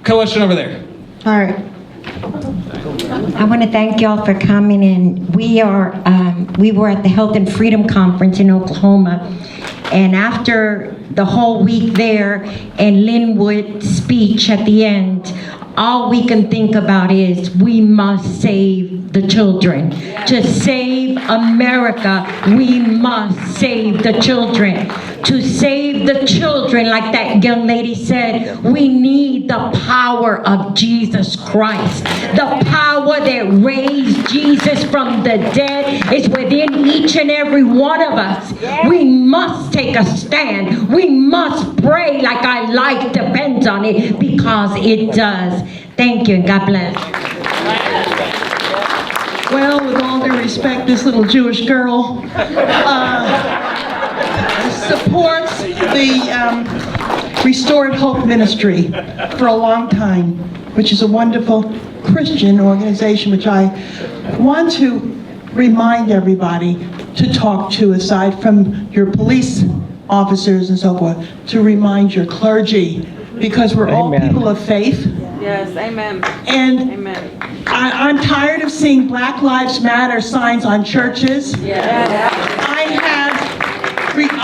Coalition over there. All right. I want to thank y'all for coming in. We were at the Health and Freedom Conference in Oklahoma, and after the whole week there and Linwood's speech at the end, all we can think about is we must save the children. To save America, we must save the children. To save the children, like that young lady said, we need the power of Jesus Christ. The power that raised Jesus from the dead is within each and every one of us. We must take a stand. We must pray like our life depends on it, because it does. Thank you, and God bless. Well, with all due respect, this little Jewish girl supports the Restored Hope Ministry for a long time, which is a wonderful Christian organization, which I want to remind everybody to talk to, aside from your police officers and so forth, to remind your clergy, because we're all people of faith. Yes, amen. And Amen. I'm tired of seeing Black Lives Matter signs on churches. Yes.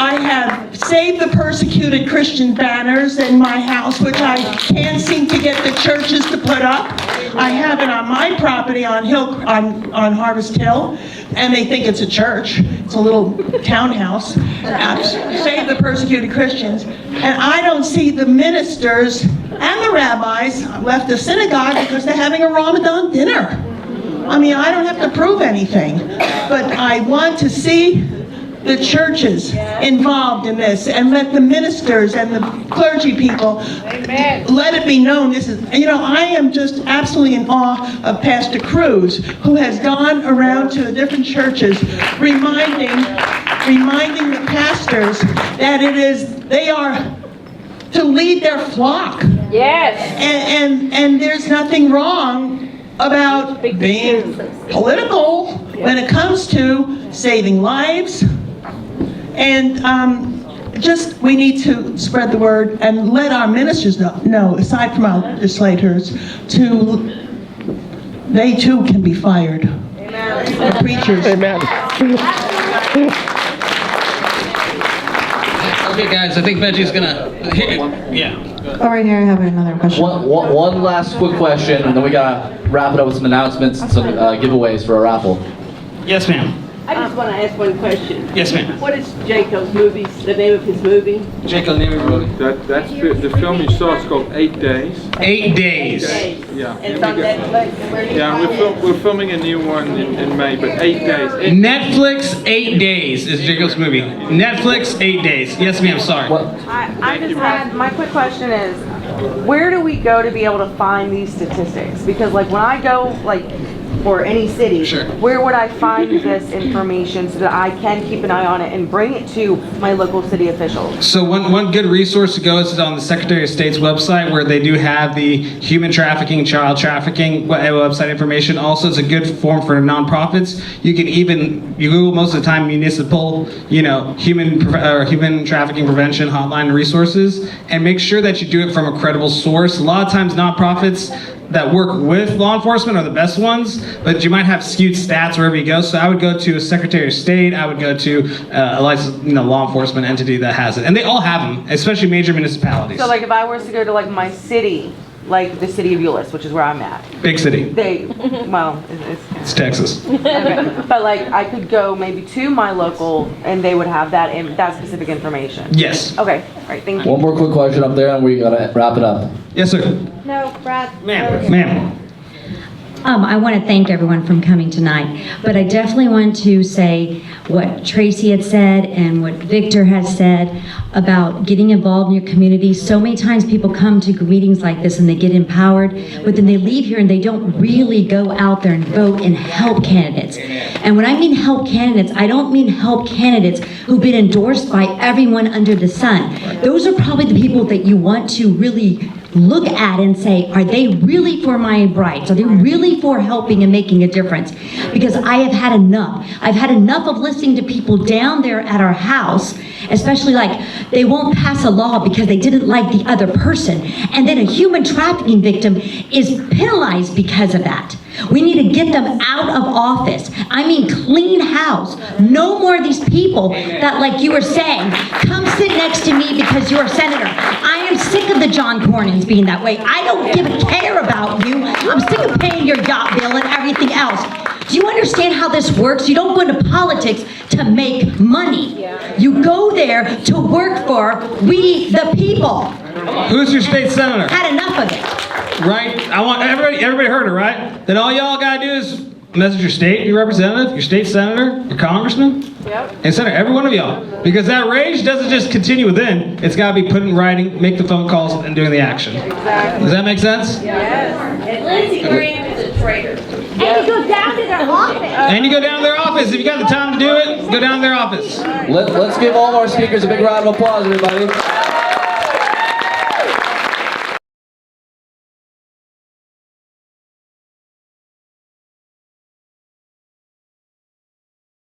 I have Save the Persecuted Christian banners in my house, which I can't seem to get the churches to put up. I have it on my property on Harvest Hill, and they think it's a church. It's a little townhouse. Save the Persecuted Christians. And I don't see the ministers and the rabbis left the synagogue because they're having a Ramadan dinner. I mean, I don't have to prove anything, but I want to see the churches involved in this, and let the ministers and the clergy people, let it be known this is, I am just absolutely in awe of Pastor Cruz, who has gone around to the different churches reminding the pastors that they are to lead their flock. Yes. And there's nothing wrong about being political when it comes to saving lives. And we need to spread the word and let our ministers know, aside from our legislators, they too can be fired. Amen. The preachers. Amen. Okay, guys, I think Veggie's gonna. All right, here I have another question. One last quick question, and then we gotta wrap it up with some announcements and some giveaways for a raffle. Yes, ma'am. I just want to ask one question. Yes, ma'am. What is Jaco's movie, the name of his movie? Jaco, name of your movie. That's the film you saw. It's called 8 Days. 8 Days. Yeah. It's on Netflix. Where do you Yeah, find it? we're filming a new one in May, but 8 days. Netflix 8 Days is Jaco's movie. Netflix 8 Days. Yes, ma'am. Sorry. I just had, my quick question is, where do we go to be able to find these statistics? Because like when I go for any city, Sure. where would I find this information so that I can keep an eye on it and bring it to my local city officials? So one good resource to go is on the Secretary of State's website, where they do have the human trafficking, child trafficking website information. Also, it's a good form for nonprofits. You can even Google most of the time municipal, human trafficking prevention hotline resources, and make sure that you do it from a credible source. A lot of times, nonprofits that work with law enforcement are the best ones, but you might have skewed stats wherever you go. So I would go to a Secretary of State. I would go to a licensed, law enforcement entity that has it, and they all have them, especially major municipalities. So like if I was to go to like my city, like the city of Euless, which is where I'm at, Big city. it's It's Texas. okay. But like I could go maybe to my local and they would have that specific information. Yes. Okay, all right, thank you. One more quick question up there, and we gotta wrap it up. Yes, sir. No, Brad. Ma'am. I want to thank everyone for coming tonight, but I definitely want to say what Tracy had said and what Victor has said about getting involved in your community. So many times people come to meetings like this and they get empowered, but then they leave here and they don't really go out there and vote and help candidates. And when I mean help candidates, I don't mean help candidates who've been endorsed by everyone under the sun. Those are probably the people that you want to really look at and say, are they really for my rights? Are they really for helping and making a difference? Because I have had enough. I've had enough of listening to people down there at our house, especially like they won't pass a law because they didn't like the other person. And then a human trafficking victim is penalized because of that. We need to get them out of office. I mean, clean house. No more of these people that, like you were saying, come sit next to me because you're a senator. I am sick of the John Cornyn's being that way. I don't give a care about you. I'm sick of paying your yacht bill and everything else. Do you understand how this works? You don't go into politics to make money. You go there to work for we the people. Who's your state senator? Had enough of it. Right? I want everybody heard it, right? Then all y'all gotta do is message your state, your representative, your state senator, your congressman, and senator, every one of y'all. Because that rage doesn't just continue within, it's gotta be put in writing, make the phone calls, and doing the action. Exactly. Does that make sense? Yes. And Lindsey Graham is a traitor. And you go down to their office. And you go down to their office. If you got the time to do it, go down to their office. Let's give all of our speakers a big round of applause, everybody.